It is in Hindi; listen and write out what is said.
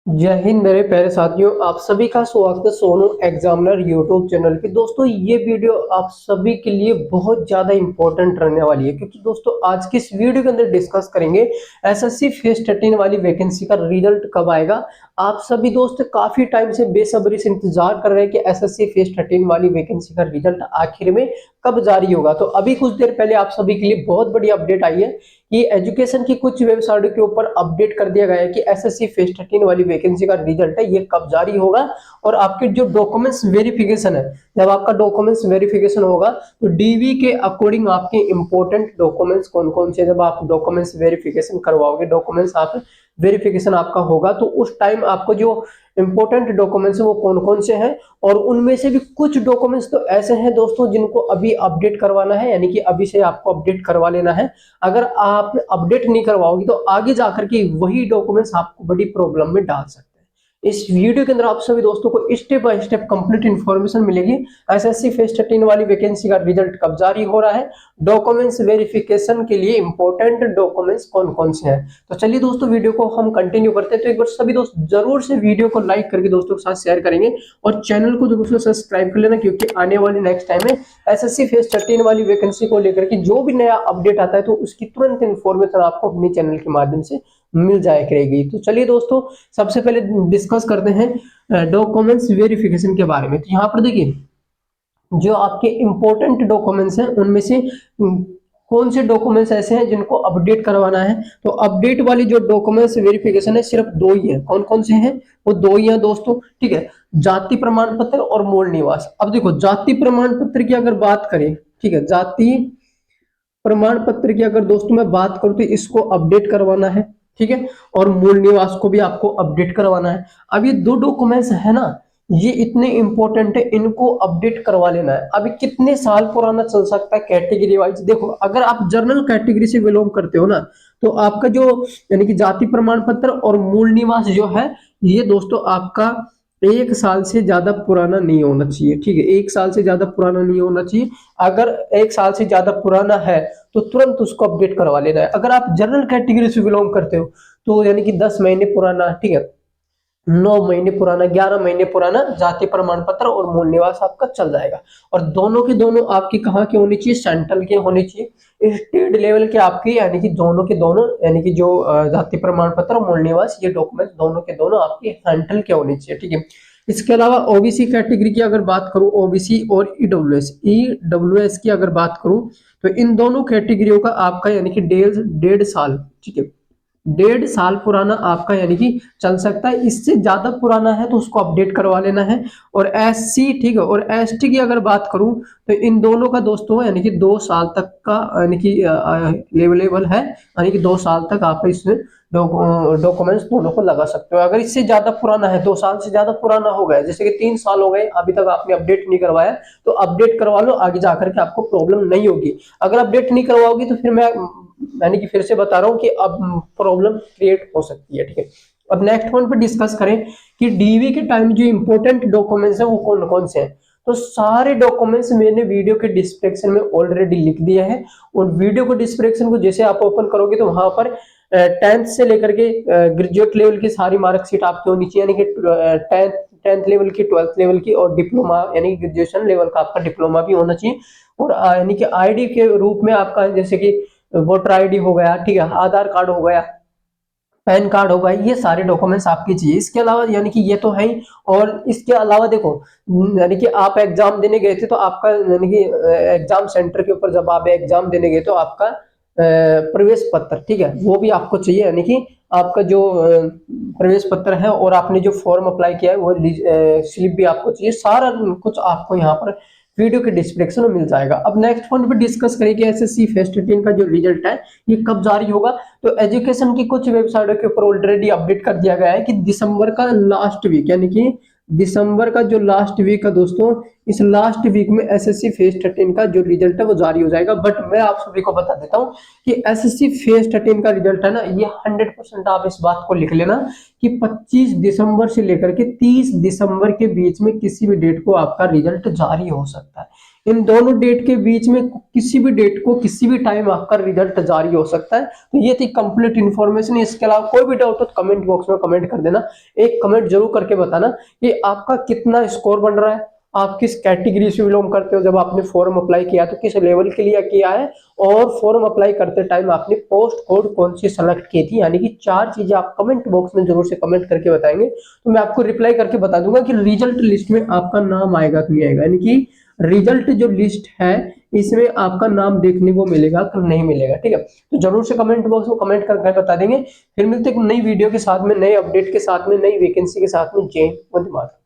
जय हिंद मेरे प्यारे साथियों, आप सभी का स्वागत है सोनू एग्जामिनर यूट्यूब चैनल पे। दोस्तों ये वीडियो आप सभी के लिए बहुत ज़्यादा इंपॉर्टेंट रहने वाली है, क्योंकि दोस्तों आज की इस वीडियो के अंदर डिस्कस करेंगे एसएससी फेस 13 वाली वैकेंसी का रिजल्ट कब आएगा। आप सभी दोस्त काफ़ी टाइम से बेसब्री से इंतजार कर रहे हैं कि एसएससी फेस 13 वाली वैकेंसी का रिजल्ट आखिर में कब जारी होगा। तो अभी कुछ देर पहले आप सभी के लिए बहुत बड़ी अपडेट आई है कि एजुकेशन की कुछ वेबसाइटों के ऊपर अपडेट कर दिया गया है कि एसएससी फेस 13 वाली वैकेंसी का रिजल्ट है ये कब जारी होगा। और आपके जो डॉक्यूमेंट्स वेरिफिकेशन है, जब आपका डॉक्यूमेंट्स वेरिफिकेशन होगा तो डीवी के अकॉर्डिंग आपके इंपॉर्टेंट डॉक्यूमेंट्स कौन कौन से, जब आप डॉक्यूमेंट्स वेरिफिकेशन करवाओगे, डॉक्यूमेंट्स आप वेरिफिकेशन आपका होगा तो उस टाइम आपको जो इंपॉर्टेंट डॉक्यूमेंट्स वो कौन कौन से हैं। और उनमें से भी कुछ डॉक्यूमेंट्स तो ऐसे हैं दोस्तों जिनको अभी अपडेट करवाना है, यानी कि अभी से आपको अपडेट करवा लेना है। अगर आप अपडेट नहीं करवाओगे तो आगे जाकर के वही डॉक्यूमेंट्स आपको बड़ी प्रॉब्लम में डाल सकते हैं। इस वीडियो के अंदर आप सभी दोस्तों को step by step complete information मिलेगी। एसएससी फेस 13 वाली वैकेंसी का रिजल्ट कब जारी हो रहा है, डॉक्यूमेंट्स वेरिफिकेशन के लिए इंपॉर्टेंट डॉक्यूमेंट्स कौन कौन से हैं। तो चलिए दोस्तों वीडियो को हम कंटिन्यू करते हैं। तो एक बार सभी दोस्त जरूर से वीडियो को लाइक करके दोस्तों के साथ शेयर करेंगे और चैनल को जरूर से सब्सक्राइब कर लेना, क्योंकि आने वाली नेक्स्ट टाइम में एसएससी फेस 13 वाली वैकेंसी को लेकर के जो भी नया अपडेट आता है तो उसकी तुरंत इन्फॉर्मेशन आपको अपने चैनल के माध्यम से मिल जाया करेगी। तो चलिए दोस्तों सबसे पहले डिस्कस करते हैं डॉक्यूमेंट्स वेरिफिकेशन के बारे में। तो यहाँ पर देखिए जो आपके इंपॉर्टेंट डॉक्यूमेंट्स हैं उनमें से कौन से डॉक्यूमेंट्स ऐसे हैं जिनको अपडेट करवाना है। तो अपडेट वाली जो डॉक्यूमेंट्स वेरिफिकेशन है सिर्फ दो ही है। कौन कौन से हैं? वो दो ही हैं दोस्तों, ठीक है। जाति प्रमाण पत्र और मूल निवास। अब देखो जाति प्रमाण पत्र की अगर बात करें, ठीक है, जाति प्रमाण पत्र की अगर दोस्तों मैं बात करूं तो इसको अपडेट करवाना है, ठीक है। और मूल निवास को भी आपको अपडेट करवाना है। अब ये दो डॉक्यूमेंट्स है ना, ये इतने इंपॉर्टेंट है, इनको अपडेट करवा लेना है। अभी कितने साल पुराना चल सकता है कैटेगरी वाइज? देखो अगर आप जनरल कैटेगरी से बिलोंग करते हो ना तो आपका जो यानी कि जाति प्रमाण पत्र और मूल निवास जो है ये दोस्तों आपका 1 साल से ज्यादा पुराना नहीं होना चाहिए, ठीक है। 1 साल से ज्यादा पुराना नहीं होना चाहिए। अगर 1 साल से ज्यादा पुराना है तो तुरंत उसको अपडेट करवा लेना है। अगर आप जनरल कैटेगरी से बिलोंग करते हो तो यानी कि 10 महीने पुराना, ठीक है, 9 महीने पुराना, 11 महीने पुराना जाति प्रमाण पत्र और मूल निवास आपका चल जाएगा। और दोनों के दोनों आपकी कहाँ के होने चाहिए? सेंट्रल के होने चाहिए, स्टेट लेवल के आपके, यानी कि दोनों के दोनों, यानी कि जो जाति प्रमाण पत्र और मूल निवास ये डॉक्यूमेंट दोनों के दोनों आपके सेंट्रल के होने चाहिए, ठीक है। इसके अलावा ओबीसी कैटेगरी की अगर बात करूं, ओबीसी और ईडब्ल्यूएस की अगर बात करूं तो इन दोनों कैटेगरियों का आपका यानी कि 1.5 साल, ठीक है, 1.5 साल पुराना आपका यानी कि चल सकता है। इससे ज्यादा पुराना है तो उसको अपडेट करवा लेना है। और एससी, ठीक है, और एसटी की अगर बात करूं तो इन दोनों का दोस्तों यानी कि 2 साल तक का यानी कि लेवल है, यानी कि 2 साल तक आप इसमें डॉक्यूमेंट्स दोनों को लगा सकते हो। अगर इससे ज्यादा पुराना है, 2 साल से ज्यादा पुराना हो गया, जैसे कि 3 साल हो गए अभी तक आपने अपडेट नहीं करवाया, तो अपडेट करवा लो, आगे जाकर के आपको प्रॉब्लम नहीं होगी। अगर अपडेट नहीं करवाओगी तो फिर मैं यानी कि फिर से बता रहा हूँ कि अब प्रॉब्लम क्रिएट हो सकती है, ठीक है। अब नेक्स्ट पॉइंट पर डिस्कस करें कि डीवी के टाइम जो इंपॉर्टेंट डॉक्यूमेंट्स है वो कौन कौन से हैं। तो सारे डॉक्यूमेंट्स मैंने वीडियो के डिस्क्रिप्शन में ऑलरेडी लिख दिया है। और वीडियो को डिस्क्रिप्शन को जैसे आप ओपन करोगे तो वहां पर 10th से लेकर के ग्रेजुएट लेवल की सारी मार्कशीट आपकी होनी चाहिए, यानी कि 10th लेवल की, 12th लेवल की, और डिप्लोमा यानी कि ग्रेजुएशन लेवल का आपका डिप्लोमा भी होना चाहिए। और यानी कि आईडी के रूप में आपका जैसे कि वोटर आईडी हो गया, ठीक है, आधार कार्ड हो गया, पैन कार्ड होगा, ये सारे डॉक्यूमेंट्स आपके चाहिए। इसके अलावा यानी कि ये तो है ही। और इसके अलावा देखो यानी कि आप एग्जाम देने गए थे तो आपका यानी कि एग्जाम सेंटर के ऊपर जब आप एग्जाम देने गए तो आपका प्रवेश पत्र, ठीक है, वो भी आपको चाहिए, यानी कि आपका जो प्रवेश पत्र है और आपने जो फॉर्म अप्लाई किया है वो स्लिप भी आपको चाहिए। सारा कुछ आपको यहाँ पर वीडियो के डिस्क्रिप्शन में मिल जाएगा। अब नेक्स्ट पॉइंट पे डिस्कस करें कि एसएससी फेस 13 का जो रिजल्ट है ये कब जारी होगा। तो एजुकेशन की कुछ वेबसाइटों के ऊपर ऑलरेडी अपडेट कर दिया गया है कि दिसंबर का लास्ट वीक, यानी कि दिसंबर का जो लास्ट वीक है दोस्तों, इस लास्ट वीक में एसएससी फेज 13 का जो रिजल्ट है वो जारी हो जाएगा। बट मैं आप सभी को बता देता हूँ कि एसएससी फेज 13 का रिजल्ट है ना, ये 100% आप इस बात को लिख लेना कि 25 दिसंबर से लेकर के 30 दिसंबर के बीच में किसी भी डेट को आपका रिजल्ट जारी हो सकता है। इन दोनों डेट के बीच में किसी भी डेट को किसी भी टाइम आपका रिजल्ट जारी हो सकता है। तो ये थी कंप्लीट इन्फॉर्मेशन। इसके अलावा कोई भी डाउट हो तो कमेंट बॉक्स में कमेंट कर देना। एक कमेंट जरूर करके बताना कि आपका कितना स्कोर बन रहा है, आप किस कैटेगरी से बिलोंग करते हो, जब आपने फॉर्म अप्लाई किया तो किस लेवल के लिए किया है, और फॉर्म अप्लाई करते टाइम आपने पोस्ट कोड कौन सी सेलेक्ट की थी। यानी कि 4 चीजें आप कमेंट बॉक्स में जरूर से कमेंट करके बताएंगे तो मैं आपको रिप्लाई करके बता दूंगा कि रिजल्ट लिस्ट में आपका नाम आएगा कि नहीं आएगा। यानी कि रिजल्ट जो लिस्ट है इसमें आपका नाम देखने को मिलेगा कि नहीं मिलेगा। ठीक है, तो जरूर से कमेंट बॉक्स में कमेंट करके बता देंगे। फिर मिलते हैं एक नई वीडियो के साथ में, नए अपडेट के साथ में, नई वैकेंसी के साथ में। जय हिंद, वंदे मातरम।